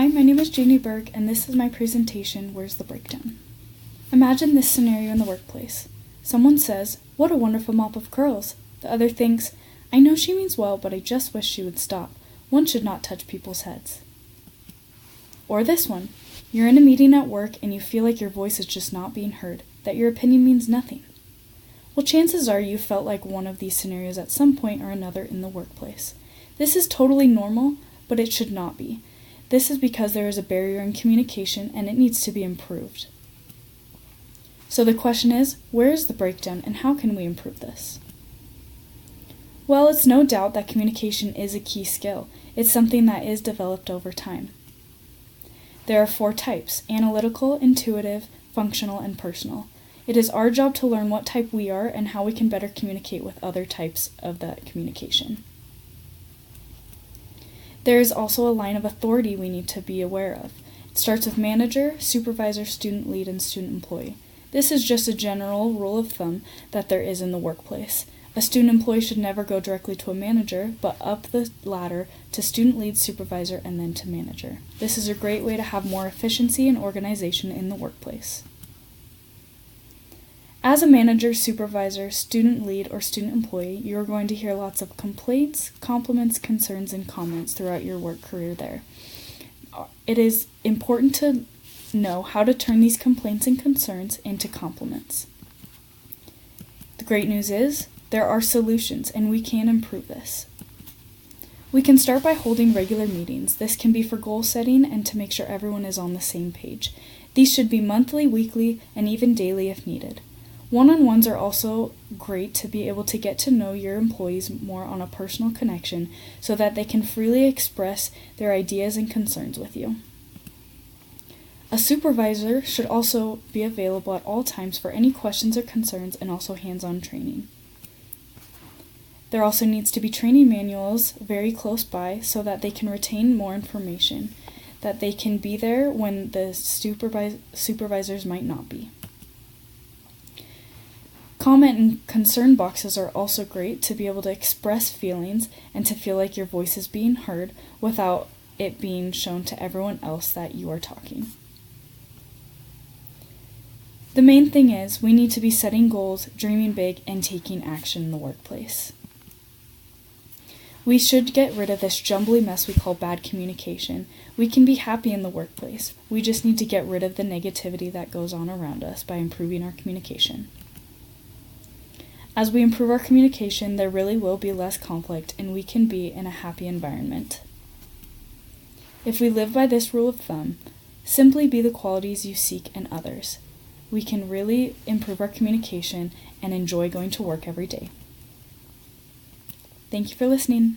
Hi, my name is Janie Berg, and this is my presentation, Where's the Breakdown? Imagine this scenario in the workplace. Someone says, "What a wonderful mop of curls." The other thinks, "I know she means well, but I just wish she would stop. One should not touch people's heads." Or this one. You're in a meeting at work and you feel like your voice is just not being heard, that your opinion means nothing. Well, chances are you felt like one of these scenarios at some point or another in the workplace. This is totally normal, but it should not be. This is because there is a barrier in communication and it needs to be improved. So the question is, where is the breakdown and how can we improve this? Well, it's no doubt that communication is a key skill. It's something that is developed over time. There are 4 types: analytical, intuitive, functional, and personal. It is our job to learn what type we are and how we can better communicate with other types of that communication. There is also a line of authority we need to be aware of. It starts with manager, supervisor, student lead, and student employee. This is just a general rule of thumb that there is in the workplace. A student employee should never go directly to a manager, but up the ladder to student lead, supervisor, and then to manager. This is a great way to have more efficiency and organization in the workplace. As a manager, supervisor, student lead, or student employee, you are going to hear lots of complaints, compliments, concerns, and comments throughout your work career there. It is important to know how to turn these complaints and concerns into compliments. The great news is, there are solutions, and we can improve this. We can start by holding regular meetings. This can be for goal setting and to make sure everyone is on the same page. These should be monthly, weekly, and even daily if needed. One-on-ones are also great to be able to get to know your employees more on a personal connection so that they can freely express their ideas and concerns with you. A supervisor should also be available at all times for any questions or concerns and also hands-on training. There also needs to be training manuals very close by so that they can retain more information, that they can be there when the supervisors might not be. Comment and concern boxes are also great to be able to express feelings and to feel like your voice is being heard without it being shown to everyone else that you are talking. The main thing is we need to be setting goals, dreaming big, and taking action in the workplace. We should get rid of this jumbly mess we call bad communication. We can be happy in the workplace. We just need to get rid of the negativity that goes on around us by improving our communication. As we improve our communication, there really will be less conflict and we can be in a happy environment. If we live by this rule of thumb, simply be the qualities you seek in others, we can really improve our communication and enjoy going to work every day. Thank you for listening.